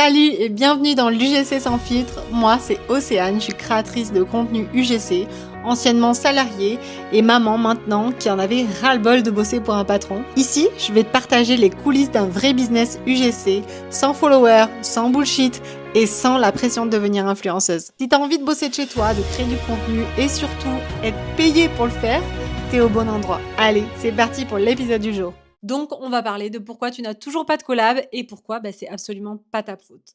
Salut et bienvenue dans l'UGC sans filtre. Moi, c'est Océane, je suis créatrice de contenu UGC, anciennement salariée et maman maintenant qui en avait ras-le-bol de bosser pour un patron. Ici, je vais te partager les coulisses d'un vrai business UGC, sans followers, sans bullshit et sans la pression de devenir influenceuse. Si t'as envie de bosser de chez toi, de créer du contenu et surtout être payé pour le faire, t'es au bon endroit. Allez, c'est parti pour l'épisode du jour. Donc, on va parler de pourquoi tu n'as toujours pas de collab et pourquoi c'est absolument pas ta faute.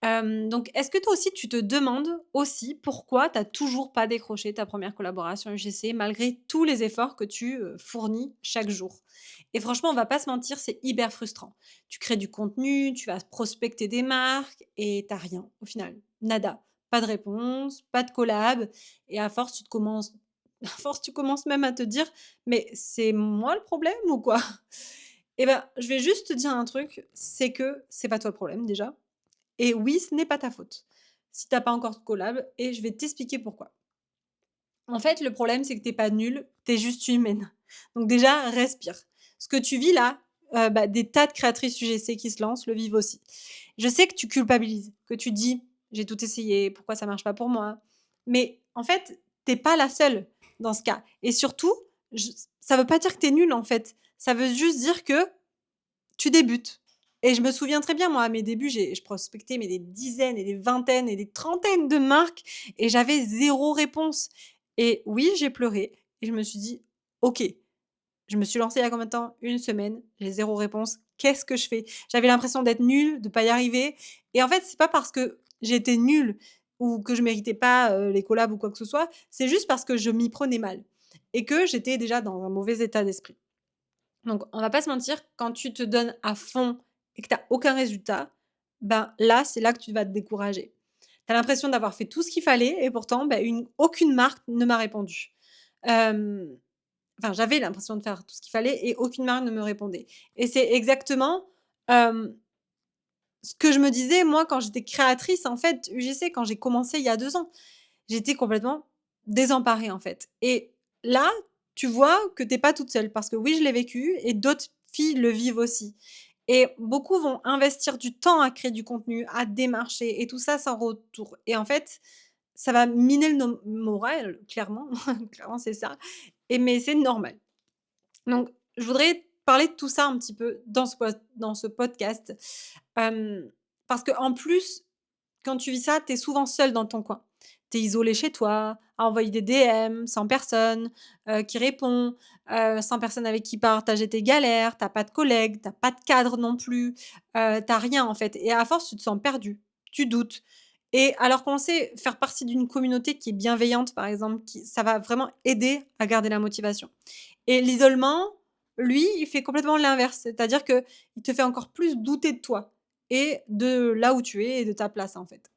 Donc, est-ce que toi aussi, tu te demandes aussi pourquoi tu n'as toujours pas décroché ta première collaboration UGC malgré tous les efforts que tu fournis chaque jour? Et franchement, on va pas se mentir, c'est hyper frustrant. Tu crées du contenu, tu vas prospecter des marques et t'as rien au final. Nada. Pas de réponse, pas de collab. Et à force, tu commences même à te dire, mais c'est moi le problème ou quoi? Eh ben, je vais juste te dire un truc, c'est que c'est pas toi le problème déjà. Et oui, ce n'est pas ta faute. Si t'as pas encore de collab, et je vais t'expliquer pourquoi. En fait, le problème, c'est que t'es pas nulle, t'es juste humaine. Donc déjà, respire. Ce que tu vis là, des tas de créatrices UGC qui se lancent le vivent aussi. Je sais que tu culpabilises, que tu dis, j'ai tout essayé, pourquoi ça marche pas pour moi? Mais en fait, t'es pas la seule dans ce cas. Et surtout, ça veut pas dire que t'es nulle en fait. Ça veut juste dire que tu débutes. Et je me souviens très bien, moi, à mes débuts, je prospectais mais des dizaines et des vingtaines et des trentaines de marques et j'avais zéro réponse. Et oui, j'ai pleuré et je me suis dit: «OK». Je me suis lancée il y a combien de temps? Une semaine, j'ai zéro réponse. Qu'est-ce que je fais? J'avais l'impression d'être nulle, de pas y arriver et en fait, c'est pas parce que j'étais nulle ou que je méritais pas, les collabs ou quoi que ce soit, c'est juste parce que je m'y prenais mal et que j'étais déjà dans un mauvais état d'esprit. Donc, on va pas se mentir, quand tu te donnes à fond et que tu as aucun résultat, là, c'est là que tu vas te décourager. Tu as l'impression d'avoir fait tout ce qu'il fallait et pourtant, aucune marque ne m'a répondu. Hem, enfin, j'avais l'impression de faire tout ce qu'il fallait et aucune marque ne me répondait. Et c'est exactement, hem, ce que je me disais, moi, quand j'étais créatrice, en fait, UGC, quand j'ai commencé il y a 2 ans. J'étais complètement désemparée, en fait. Et là, tu vois que tu es pas toute seule parce que oui, je l'ai vécu et d'autres filles le vivent aussi. Et beaucoup vont investir du temps à créer du contenu, à démarcher et tout ça sans retour. Et en fait, ça va miner le moral, clairement. Clairement, c'est ça. Mais c'est normal. Donc, je voudrais parler de tout ça un petit peu dans ce podcast. Hem, Parce qu'en plus, quand tu vis ça, tu es souvent seule dans ton coin. Tu es isolée chez toi, à envoyer des DM, sans personne, qui répond, sans personne avec qui partager tes galères, tu pas de collègues, tu pas de cadre non plus, tu rien en fait et à force, tu te sens perdue, tu doutes et alors qu'on sait faire partie d'une communauté qui est bienveillante, par exemple, qui ça va vraiment aider à garder la motivation et l'isolement, lui, il fait complètement l'inverse. C'est-à-dire qu'il te fait encore plus douter de toi et de là où tu es et de ta place, en fait.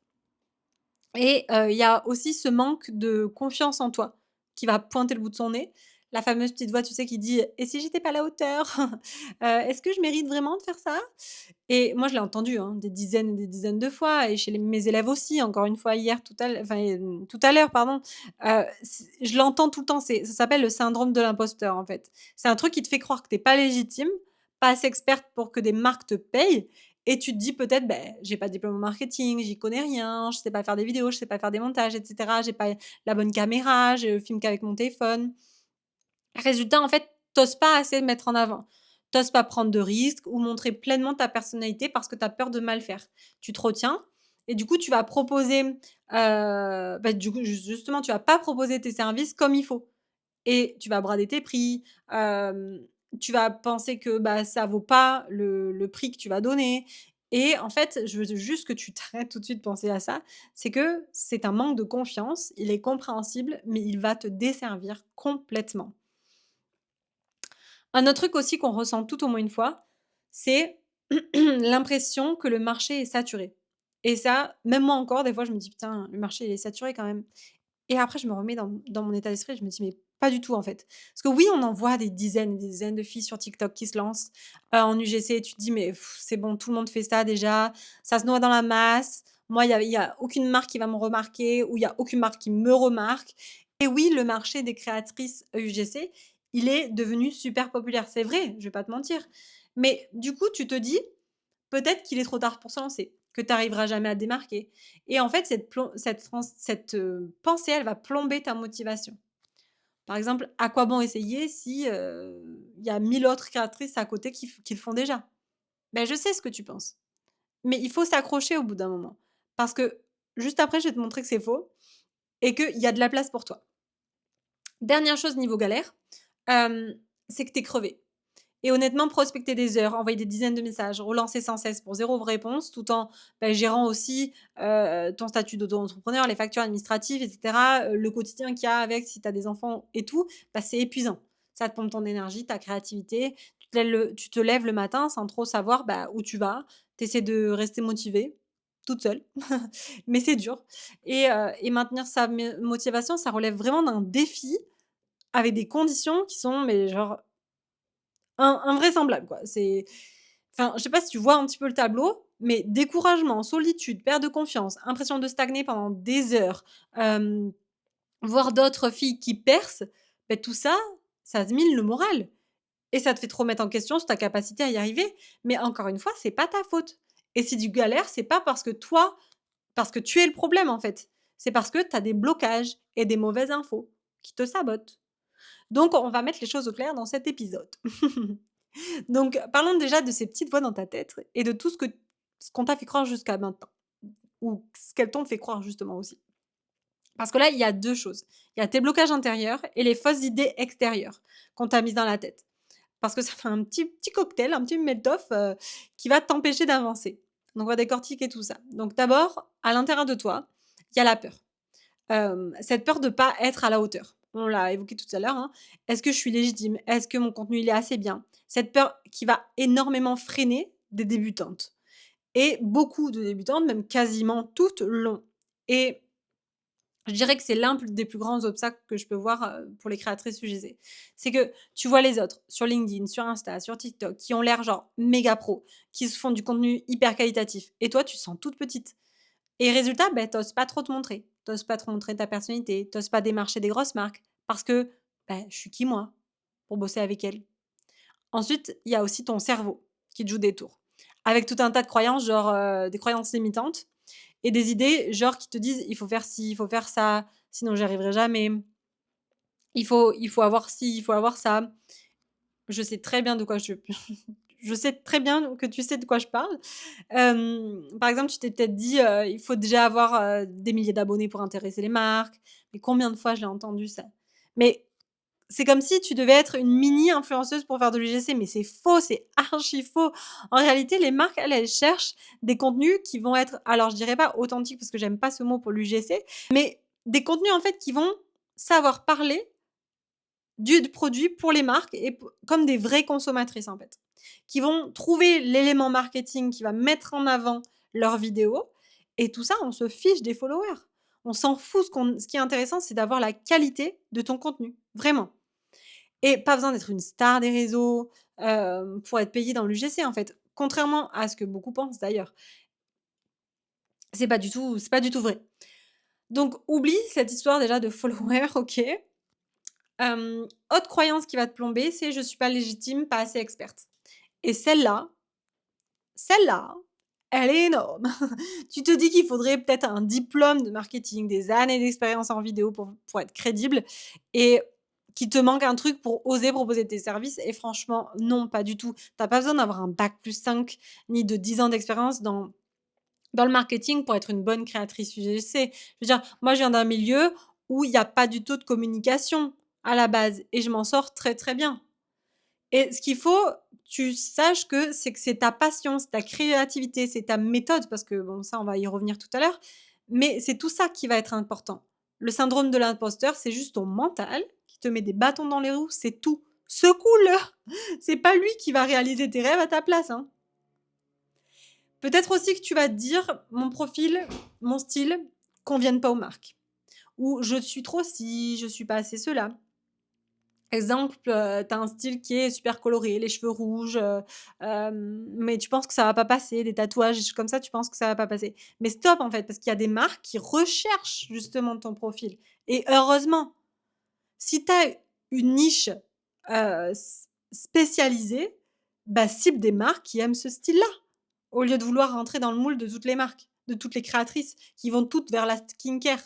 Et il y a aussi ce manque de confiance en toi qui va pointer le bout de son nez. La fameuse petite voix, tu sais, qui dit: «Et si j'étais pas à la hauteur? Est-ce que je mérite vraiment de faire ça?» Et moi, je l'ai entendu, hein, des dizaines et des dizaines de fois et chez mes élèves aussi, encore une fois hier, tout à l'heure, pardon. Je l'entends tout le temps, ça s'appelle le syndrome de l'imposteur, en fait. C'est un truc qui te fait croire que tu es pas légitime, pas assez experte pour que des marques te payent et tu te dis peut-être: «J'ai pas de diplôme en marketing, j'y connais rien, je sais pas faire des vidéos, je sais pas faire des montages et cetera, j'ai pas la bonne caméra, je filme qu'avec mon téléphone». Résultat, en fait, tu pas assez mettre en avant. Tu pas prendre de risques ou montrer pleinement ta personnalité parce que tu as peur de mal faire. Tu te retiens et du coup, tu vas proposer, du coup, justement, tu vas pas proposer tes services comme il faut et tu vas brader tes prix, tu vas penser que, ça vaut pas le prix que tu vas donner et en fait, je veux juste que tu t'arrêtes tout de suite de penser à ça. C'est que c'est un manque de confiance, il est compréhensible, mais il va te desservir complètement. Un autre truc aussi qu'on ressent tout au moins une fois, c'est l'impression que le marché est saturé et ça, même moi encore, des fois, je me dis: «Putain, le marché, il est saturé quand même» et après je me remets dans mon état d'esprit, je me dis: «Mais pas du tout, en fait». Parce que oui, on en voit des dizaines et des dizaines de filles sur TikTok qui se lancent, en UGC et tu te dis: «Mais c'est bon, tout le monde fait ça déjà, ça se noie dans la masse. Moi, il y a aucune marque qui va me remarquer ou il y a aucune marque qui me remarque» et oui, le marché des créatrices UGC, il est devenu super populaire. C'est vrai, je vais pas te mentir. Mais du coup, tu te dis: peut-être qu'il est trop tard pour se lancer, que tu arriveras jamais à te démarquer. Et en fait, cette pensée, elle va plomber ta motivation. Par exemple, à quoi bon essayer si, il y a 1000 autres créatrices à côté qui le font déjà? Ben, je sais ce que tu penses, mais il faut s'accrocher au bout d'un moment. Parce que juste après, je vais te montrer que c'est faux et qu'il y a de la place pour toi. Dernière chose niveau galère, c'est que tu es crevé. Et honnêtement, prospecter des heures, envoyer des dizaines de messages, relancer sans cesse pour zéro réponse, tout en gérant aussi ton statut d'auto-entrepreneur, les factures administratives, etc., le quotidien qu'il y a avec si tu as des enfants et tout, c'est épuisant. Ça te pompe ton énergie, ta créativité. Tu te lèves le matin sans trop savoir où tu vas. Tu essaies de rester motivée, toute seule, mais c'est dur. Et maintenir sa motivation, ça relève vraiment d'un défi avec des conditions qui sont, mais genre, invraisemblable, quoi. Enfin, je sais pas si tu vois un petit peu le tableau, mais découragement, solitude, perte de confiance, impression de stagner pendant des heures, hem, voir d'autres filles qui percent, tout ça, ça te mine le moral et ça te fait te remettre en question sur ta capacité à y arriver. Mais encore une fois, c'est pas ta faute et si tu galères, c'est pas parce que tu es le problème, en fait. C'est parce que tu as des blocages et des mauvaises infos qui te sabotent. Donc on va mettre les choses au clair dans cet épisode. Donc, parlons déjà de ces petites voix dans ta tête et de tout ce qu'on t'a fait croire jusqu'à maintenant ou ce qu'elles t'ont fait croire justement aussi. Parce que là, il y a 2 choses. Il y a tes blocages intérieurs et les fausses idées extérieures qu'on t'a mises dans la tête. Parce que ça fait un petit cocktail, un petit meltoff, qui va t'empêcher d'avancer. Donc on va décortiquer tout ça. Donc d'abord, à l'intérieur de toi, il y a la peur. Cette peur de pas être à la hauteur. On l'a évoqué tout à l'heure, hein. Est-ce que je suis légitime? Est-ce que mon contenu, il est assez bien? Cette peur qui va énormément freiner des débutantes et beaucoup de débutantes, même quasiment toutes l'ont et je dirais que c'est l'un des plus grands obstacles que je peux voir, pour les créatrices UGC. C'est que tu vois les autres sur LinkedIn, sur Insta, sur TikTok, qui ont l'air genre méga pro, qui se font du contenu hyper qualitatif et toi, tu te sens toute petite. Et résultat, tu pas trop te montrer. Tu pas trop montrer ta personnalité, tu pas démarcher des grosses marques parce que, je suis qui moi pour bosser avec elles? Ensuite, il y a aussi ton cerveau qui te joue des tours avec tout un tas de croyances, genre, des croyances limitantes et des idées, genre, qui te disent: «Il faut faire ci, il faut faire ça, sinon j'y arriverai jamais. Il faut avoir ci, il faut avoir ça». Je sais très bien de quoi je sais très bien que tu sais de quoi je parle. Par exemple, tu t'es peut-être dit, «Il faut déjà avoir, des milliers d'abonnés pour intéresser les marques». Mais combien de fois je l'ai entendu ça? Mais c'est comme si tu devais être une mini influenceuse pour faire de l'UGC, mais c'est faux, c'est archi faux. En réalité, les marques, elles cherchent des contenus qui vont être, alors je dirais pas authentiques parce que j'aime pas ce mot pour l'UGC, mais des contenus en fait qui vont savoir parler du produit pour les marques et comme des vraies consommatrices en fait, qui vont trouver l'élément marketing qui va mettre en avant leur vidéo et tout ça, on se fiche des followers. On s'en fout, ce qui est intéressant, c'est d'avoir la qualité de ton contenu, vraiment. Et pas besoin d'être une star des réseaux, pour être payé dans l'UGC en fait. Contrairement à ce que beaucoup pensent d'ailleurs. C'est pas du tout vrai. Donc oublie cette histoire déjà de followers, OK. Autre croyance qui va te plomber, c'est: «Je suis pas légitime, pas assez experte» et celle-là, elle est énorme. Tu te dis qu'il faudrait peut-être un diplôme de marketing, des années d'expérience en vidéo pour être crédible et qu'il te manque un truc pour oser proposer tes services et franchement, non, pas du tout. Tu as pas besoin d'avoir un bac+5 ni de 10 ans d'expérience dans le marketing pour être une bonne créatrice UGC. Je veux dire, moi, je viens d'un milieu où il y a pas du tout de communication à la base et je m'en sors très, très bien. Et ce qu'il faut, tu saches que c'est ta passion, c'est ta créativité, c'est ta méthode parce que bon, ça, on va y revenir tout à l'heure, mais c'est tout ça qui va être important. Le syndrome de l'imposteur, c'est juste ton mental qui te met des bâtons dans les roues, c'est tout. Secoue-le! C'est pas lui qui va réaliser tes rêves à ta place, hein. Peut-être aussi que tu vas te dire: «Mon profil, mon style conviennent pas aux marques» ou «Je suis trop ci, je suis pas assez cela». Exemple, tu as un style qui est super coloré, les cheveux rouges, mais tu penses que ça va pas passer, des tatouages, des choses comme ça, tu penses que ça va pas passer. Mais stop en fait, parce qu'il y a des marques qui recherchent justement ton profil et heureusement. Si tu as une niche, spécialisée, cible des marques qui aiment ce style-là. au lieu de vouloir rentrer dans le moule de toutes les marques, de toutes les créatrices qui vont toutes vers la skincare.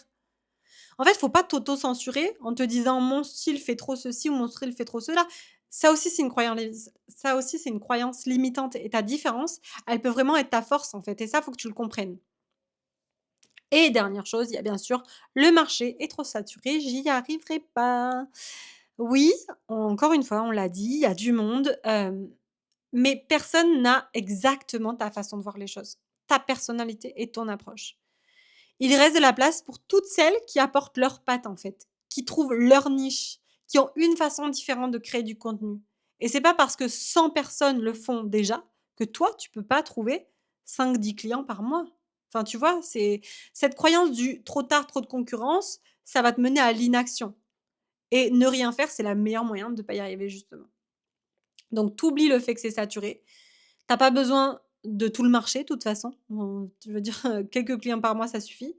En fait, faut pas t'auto-censurer en te disant: «Mon style fait trop ceci ou mon style fait trop cela». Ça aussi, c'est une croyance limitante et ta différence, elle peut vraiment être ta force, en fait et ça, faut que tu le comprennes. Et dernière chose, il y a bien sûr le marché est trop saturé, j'y arriverai pas. Oui, encore une fois, on l'a dit, il y a du monde, mais personne n'a exactement ta façon de voir les choses, ta personnalité et ton approche. Il reste de la place pour toutes celles qui apportent leurs pattes, en fait, qui trouvent leur niche, qui ont une façon différente de créer du contenu. Et c'est pas parce que 100 personnes le font déjà que toi, tu peux pas trouver 5-10 clients par mois. Enfin, tu vois, c'est cette croyance du trop tard, trop de concurrence, ça va te mener à l'inaction. Et ne rien faire, c'est le meilleur moyen de ne pas y arriver, justement. Donc, tu oublies le fait que c'est saturé. Tu as pas besoin de tout le marché, de toute façon. Je veux dire, quelques clients par mois, ça suffit.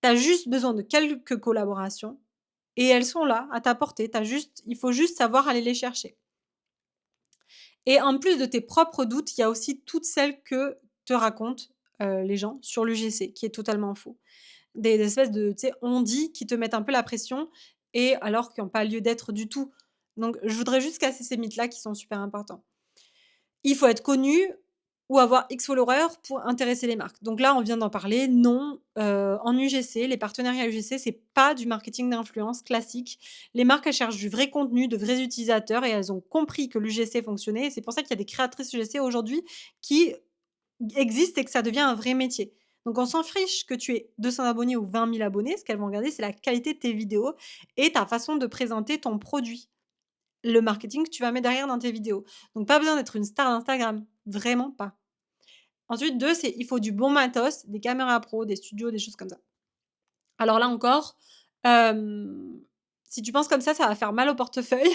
Tu as juste besoin de quelques collaborations et elles sont là, à ta portée. Il faut juste savoir aller les chercher. Et en plus de tes propres doutes, il y a aussi toutes celles que te racontent, les gens sur l'UGC, qui est totalement faux. Des espèces de, tu sais, on-dit qui te mettent un peu la pression et alors qu'ils ont pas lieu d'être du tout. Donc je voudrais juste casser ces mythes-là qui sont super importants. Il faut être connu ou avoir X followers pour intéresser les marques. Donc là, on vient d'en parler. Non, en UGC, les partenariats UGC, c'est pas du marketing d'influence classique. Les marques, elles cherchent du vrai contenu, de vrais utilisateurs et elles ont compris que l'UGC fonctionnait. Et c'est pour ça qu'il y a des créatrices UGC aujourd'hui qui existent et que ça devient un vrai métier. Donc on s'en fiche que tu aies 200 abonnés ou 20 000 abonnés. Ce qu'elles vont regarder, c'est la qualité de tes vidéos et ta façon de présenter ton produit, le marketing que tu vas mettre derrière dans tes vidéos. Donc pas besoin d'être une star d'Instagram, vraiment pas. Ensuite, 2, c'est il faut du bon matos, des caméras pro, des studios, des choses comme ça. Alors là encore, si tu penses comme ça va faire mal au portefeuille,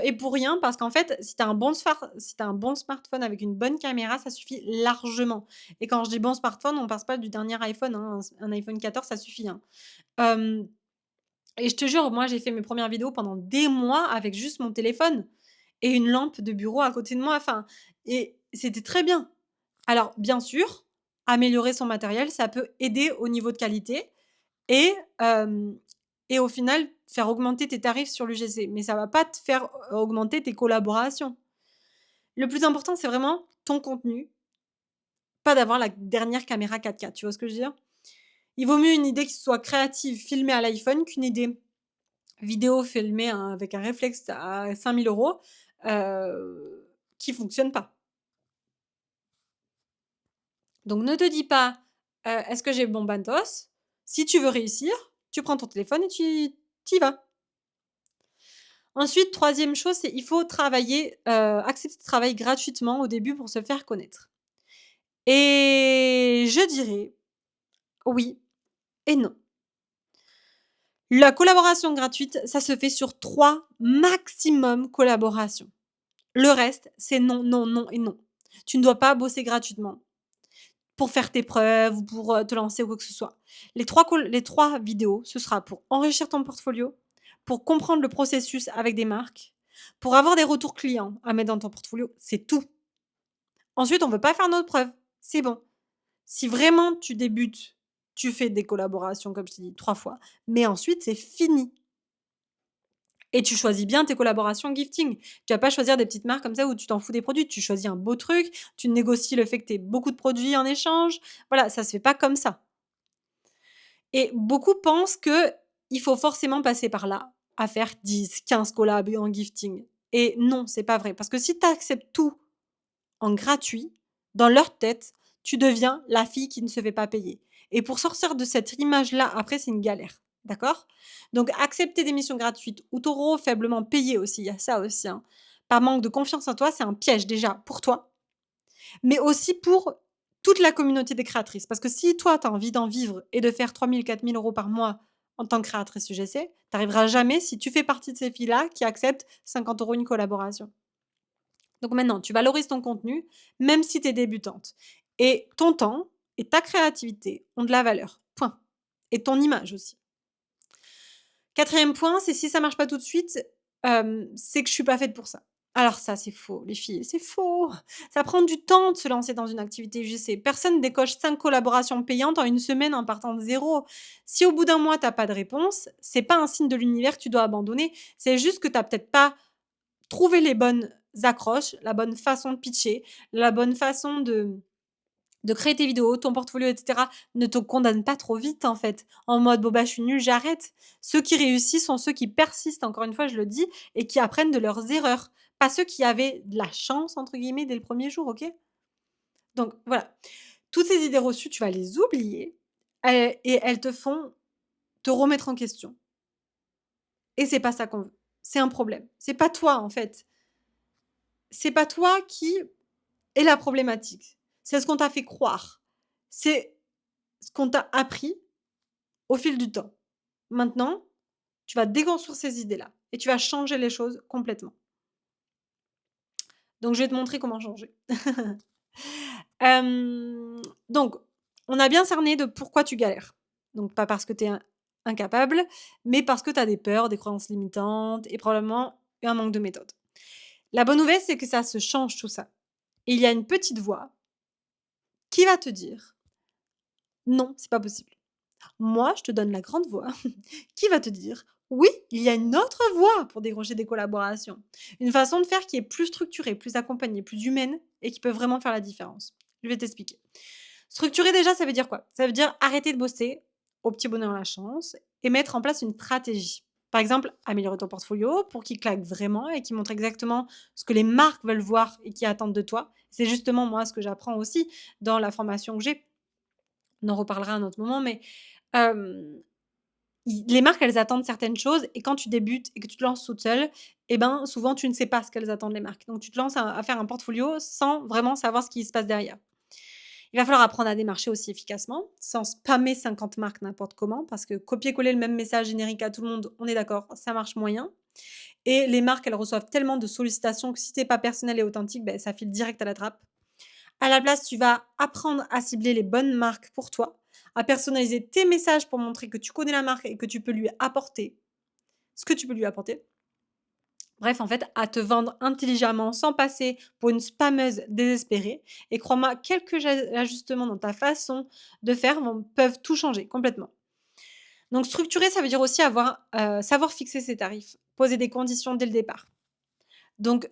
et pour rien parce qu'en fait, si tu as un bon smartphone avec une bonne caméra, ça suffit largement et quand je dis bon smartphone, on passe pas du dernier iPhone, hein, un iPhone 14, ça suffit, hein. Hem Et je te jure, moi, j'ai fait mes premières vidéos pendant des mois avec juste mon téléphone et une lampe de bureau à côté de moi, enfin et c'était très bien. Alors bien sûr, améliorer son matériel, ça peut aider au niveau de qualité et hem et au final, faire augmenter tes tarifs sur l'UGC, mais ça va pas te faire augmenter tes collaborations. Le plus important, c'est vraiment ton contenu, pas d'avoir la dernière caméra 4K, tu vois ce que je veux dire? Il vaut mieux une idée qui soit créative, filmée à l'iPhone qu'une idée vidéo filmée avec un réflexe à 5 000 €, qui fonctionne pas. Donc ne te dis pas: «Est-ce que j'ai le bon matos?» Si tu veux réussir, tu prends ton téléphone et tu y vas. Ensuite, troisième chose, c'est il faut travailler, accepter de travailler gratuitement au début pour se faire connaître. Et je dirais oui et non. La collaboration gratuite, ça se fait sur 3 maximum collaborations. Le reste, c'est non, non, non et non. Tu ne dois pas bosser gratuitement pour faire tes preuves ou pour, te lancer ou quoi que ce soit. Les 3 vidéos, ce sera pour enrichir ton portfolio, pour comprendre le processus avec des marques, pour avoir des retours clients à mettre dans ton portfolio, c'est tout. Ensuite, on ne veut pas faire notre preuve, c'est bon. Si vraiment tu débutes, tu fais des collaborations comme je t'ai dit 3 fois, mais ensuite c'est fini. Et tu choisis bien tes collaborations gifting. Tu vas pas choisir des petites marques comme ça où tu t'en fous des produits. Tu choisis un beau truc, tu négocies le fait que tu aies beaucoup de produits en échange. Voilà, ça se fait pas comme ça. Et beaucoup pensent qu'il faut forcément passer par là, à faire 10-15 collabs en gifting. Et non, c'est pas vrai. Parce que si tu acceptes tout en gratuit, dans leur tête, tu deviens la fille qui ne se fait pas payer. Et pour sortir de cette image-là, après, c'est une galère. D'accord? Donc, accepter des missions gratuites ou trop faiblement payées aussi, il y a ça aussi, hein. Par manque de confiance en toi, c'est un piège déjà pour toi, mais aussi pour toute la communauté des créatrices. Parce que si toi, tu as envie d'en vivre et de faire 3 000, 4 000 € par mois en tant que créatrice UGC, tu n'arriveras jamais si tu fais partie de ces filles-là qui acceptent 50 € une collaboration. Donc maintenant, tu valorises ton contenu, même si tu es débutante. Et ton temps et ta créativité ont de la valeur. Point. Et ton image aussi. Quatrième point, c'est si ça marche pas tout de suite, c'est que je suis pas faite pour ça. Alors ça, c'est faux, les filles, c'est faux. Ça prend du temps de se lancer dans une activité UGC. Personne décoche 5 collaborations payantes en une semaine en partant de zéro. Si au bout d'un mois, tu pas de réponse, c'est pas un signe de l'univers que tu dois abandonner. C'est juste que tu peut-être pas trouvé les bonnes accroches, la bonne façon de pitcher, la bonne façon de créer tes vidéos, ton portfolio, etc. Ne te condamne pas trop vite, en fait. En mode, bon, bah, je suis nulle, j'arrête. Ceux qui réussissent sont ceux qui persistent, encore une fois, je le dis, et qui apprennent de leurs erreurs. Pas ceux qui avaient de la chance, entre guillemets, dès le premier jour, ok? Donc, voilà. Toutes ces idées reçues, tu vas les oublier et elles te font te remettre en question. Et c'est pas ça qu'on veut. C'est un problème. C'est pas toi, en fait. C'est pas toi qui est la problématique. C'est ce qu'on t'a fait croire. C'est ce qu'on t'a appris au fil du temps. Maintenant, tu vas déconstruire ces idées-là et tu vas changer les choses complètement. Donc, je vais te montrer comment changer. Donc, on a bien cerné de pourquoi tu galères. Donc, pas parce que tu es incapable, mais parce que tu as des peurs, des croyances limitantes et probablement un manque de méthode. La bonne nouvelle, c'est que ça se change tout ça. Et il y a une petite voix qui va te dire non, c'est pas possible. Moi, je te donne la grande voix qui va te dire oui, il y a une autre voie pour décrocher des collaborations. Une façon de faire qui est plus structurée, plus accompagnée, plus humaine et qui peut vraiment faire la différence. Je vais t'expliquer. Structurer déjà, ça veut dire quoi? Ça veut dire arrêter de bosser au petit bonheur la chance et mettre en place une stratégie. Par exemple, améliorer ton portfolio pour qu'il claque vraiment et qu'il montre exactement ce que les marques veulent voir et qui attendent de toi. C'est justement moi ce que j'apprends aussi dans la formation que j'ai. On en reparlera à un autre moment, mais les marques, elles attendent certaines choses et quand tu débutes et que tu te lances toute seule, eh ben, souvent, tu ne sais pas ce qu'elles attendent les marques. Donc tu te lances à faire un portfolio sans vraiment savoir ce qui se passe derrière. Il va falloir apprendre à démarcher aussi efficacement, sans spammer 50 marques n'importe comment, parce que copier-coller le même message générique à tout le monde, on est d'accord, ça marche moyen. Et les marques, elles reçoivent tellement de sollicitations que si tu pas personnel et authentique, ben, ça file direct à la trappe. À la place, tu vas apprendre à cibler les bonnes marques pour toi, à personnaliser tes messages pour montrer que tu connais la marque et que tu peux lui apporter ce que tu peux lui apporter. Bref, en fait, à te vendre intelligemment sans passer pour une spammeuse désespérée. Et crois-moi, quelques ajustements dans ta façon de faire peuvent tout changer complètement. Donc, structurer, ça veut dire aussi savoir fixer ses tarifs, poser des conditions dès le départ. Donc,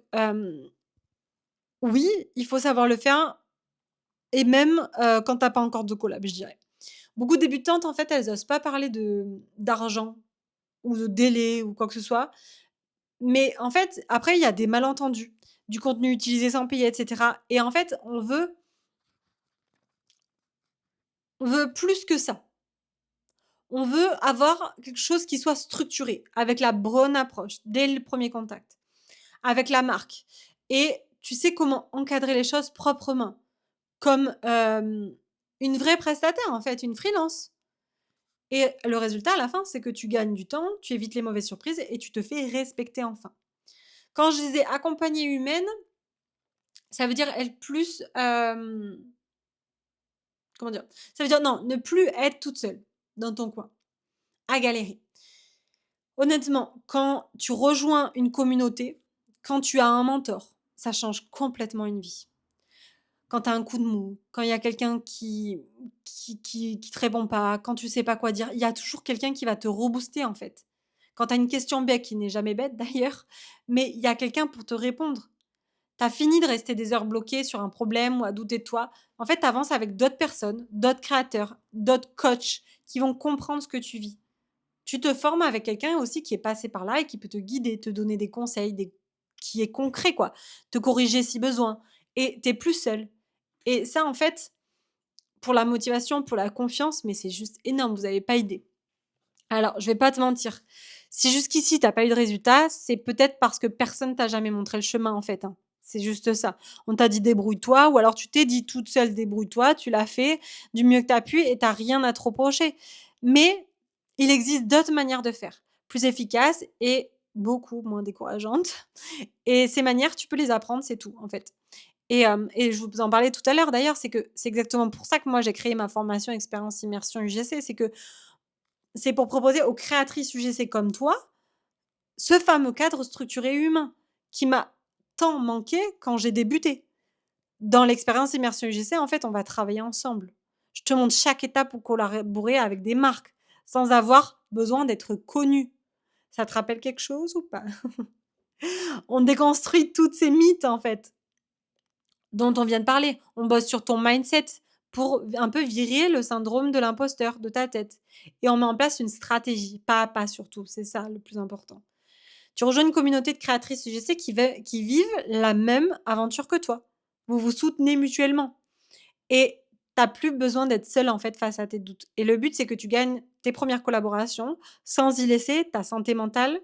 oui, il faut savoir le faire et même quand tu n'as pas encore de collab, je dirais. Beaucoup de débutantes, en fait, elles osent pas parler d'argent ou de délai ou quoi que ce soit. Mais en fait, après, il y a des malentendus, du contenu utilisé sans payer, et cetera. Et en fait, on veut plus que ça. On veut avoir quelque chose qui soit structuré, avec la bonne approche, dès le premier contact, avec la marque. Et tu sais comment encadrer les choses proprement, comme une vraie prestataire, en fait, une freelance. Et le résultat, à la fin, c'est que tu gagnes du temps, tu évites les mauvaises surprises et tu te fais respecter enfin. Quand je disais accompagner humaine, ça veut dire être plus, comment dire? Ça veut dire non, ne plus être toute seule dans ton coin, à galérer. Honnêtement, quand tu rejoins une communauté, quand tu as un mentor, ça change complètement une vie. Quand tu as un coup de mou, quand il y a quelqu'un qui te répond pas, quand tu sais pas quoi dire, il y a toujours quelqu'un qui va te rebooster, en fait. Quand tu as une question bête, qui n'est jamais bête d'ailleurs, mais il y a quelqu'un pour te répondre. Tu as fini de rester des heures bloqué sur un problème ou à douter de toi. En fait, tu avances avec d'autres personnes, d'autres créateurs, d'autres coachs qui vont comprendre ce que tu vis. Tu te formes avec quelqu'un aussi qui est passé par là et qui peut te guider, te donner des conseils, qui est concret, quoi. Te corriger si besoin. Et tu es plus seul. Et ça, en fait, pour la motivation, pour la confiance, mais c'est juste énorme. Vous n'avez pas idée. Alors, je vais pas te mentir. Si jusqu'ici, tu pas eu de résultat, c'est peut-être parce que personne t'a jamais montré le chemin, en fait, hein. C'est juste ça. On t'a dit débrouille-toi, ou alors tu t'es dit toute seule débrouille-toi, tu l'as fait du mieux que tu as pu et tu rien à te reprocher. Mais il existe d'autres manières de faire, plus efficaces et beaucoup moins décourageantes. Et ces manières, tu peux les apprendre, c'est tout, en fait. Et je vous en parlais tout à l'heure d'ailleurs, c'est que c'est exactement pour ça que moi j'ai créé ma formation expérience immersion UGC. C'est pour proposer aux créatrices UGC comme toi, ce fameux cadre structuré humain qui m'a tant manqué quand j'ai débuté. Dans l'expérience immersion UGC, en fait, on va travailler ensemble. Je te montre chaque étape pour collaborer avec des marques, sans avoir besoin d'être connu. Ça te rappelle quelque chose ou pas? On déconstruit toutes ces mythes, en fait, dont on vient de parler. On bosse sur ton mindset pour un peu virer le syndrome de l'imposteur de ta tête. Et on met en place une stratégie, pas à pas surtout. C'est ça le plus important. Tu rejoins une communauté de créatrices UGC qui vivent la même aventure que toi. Vous vous soutenez mutuellement. Et tu plus besoin d'être seule en fait face à tes doutes. Et le but, c'est que tu gagnes tes premières collaborations sans y laisser ta santé mentale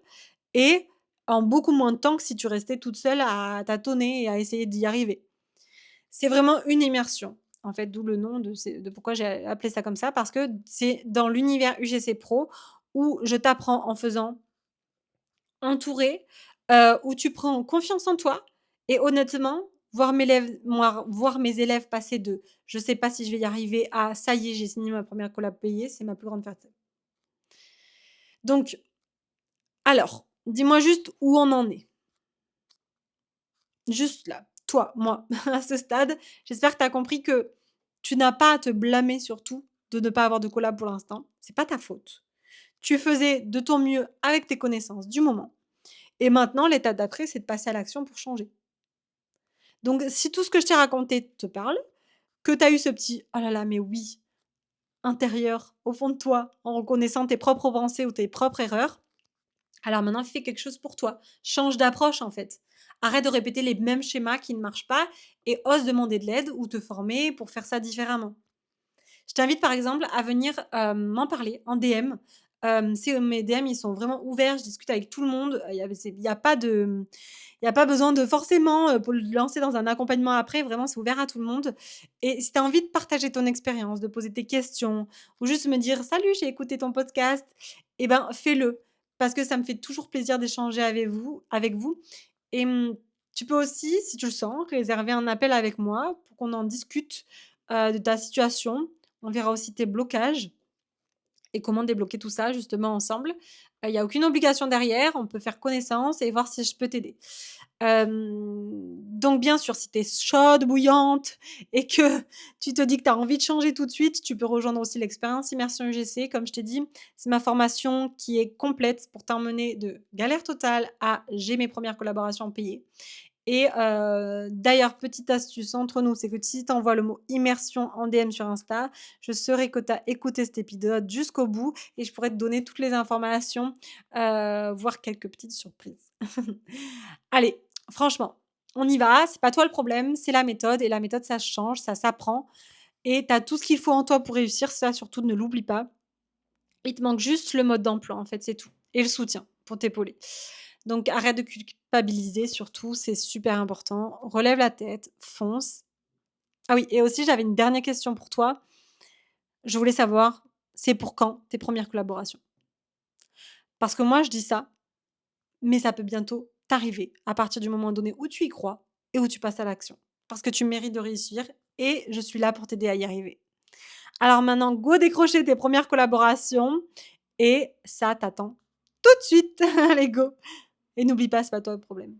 et en beaucoup moins de temps que si tu restais toute seule à tâtonner et à essayer d'y arriver. C'est vraiment une immersion, en fait, d'où le nom de pourquoi j'ai appelé ça comme ça, parce que c'est dans l'univers UGC Pro où je t'apprends en faisant entourée, où tu prends confiance en toi et honnêtement, voir mes élèves passer de «Je sais pas si je vais y arriver» à «Ça y est, j'ai signé ma première collab payée», c'est ma plus grande fierté. Donc alors, dis-moi juste où on en est. Juste là, toi, moi, à ce stade. J'espère que tu as compris que tu n'as pas à te blâmer surtout de ne pas avoir de collab pour l'instant. C'est pas ta faute. Tu faisais de ton mieux avec tes connaissances du moment et maintenant l'étape d'après, c'est de passer à l'action pour changer. Donc si tout ce que je t'ai raconté te parle, que tu as eu ce petit: «Oh là là, mais oui», intérieur, au fond de toi, en reconnaissant tes propres pensées ou tes propres erreurs, alors maintenant fais quelque chose pour toi. Change d'approche en fait. Arrête de répéter les mêmes schémas qui ne marchent pas et ose demander de l'aide ou te former pour faire ça différemment. Je t'invite par exemple à venir, m'en parler en DM. Mes DM, ils sont vraiment ouverts, je discute avec tout le monde, il y a pas de il y a pas besoin de forcément, pour le lancer dans un accompagnement après, vraiment c'est ouvert à tout le monde et si tu as envie de partager ton expérience, de poser tes questions ou juste me dire: «Salut, j'ai écouté ton podcast», et ben, fais-le parce que ça me fait toujours plaisir d'échanger avec vous et tu peux aussi, si tu le sens, réserver un appel avec moi pour qu'on en discute, de ta situation. On verra aussi tes blocages et comment débloquer tout ça justement ensemble. Il y a aucune obligation derrière, on peut faire connaissance et voir si je peux t'aider. Donc bien sûr, si tu es chaude, bouillante et que tu te dis que tu as envie de changer tout de suite, tu peux rejoindre aussi l'expérience immersion UGC. Comme je t'ai dit, c'est ma formation qui est complète pour t'emmener de galère totale à «j'ai mes premières collaborations payées». Et d'ailleurs, petite astuce entre nous, c'est que si tu envoies le mot immersion en DM sur Insta, je saurai que tu as écouté cet épisode jusqu'au bout et je pourrais te donner toutes les informations, voire quelques petites surprises. Allez, franchement, on y va, c'est pas toi le problème, c'est la méthode et la méthode ça se change, ça s'apprend et tu as tout ce qu'il faut en toi pour réussir, ça surtout ne l'oublie pas. Il te manque juste le mode d'emploi en fait, c'est tout et le soutien pour t'épauler. Donc arrête de culpabiliser surtout, c'est super important. Relève la tête, fonce. Ah oui, et aussi j'avais une dernière question pour toi. Je voulais savoir, c'est pour quand tes premières collaborations? Parce que moi je dis ça, mais ça peut bientôt t'arriver à partir du moment donné où tu y crois et où tu passes à l'action. Parce que tu mérites de réussir et je suis là pour t'aider à y arriver. Alors maintenant, go décrocher tes premières collaborations et ça t'attend tout de suite. Allez go! Et n'oublie pas, c'est pas toi le problème.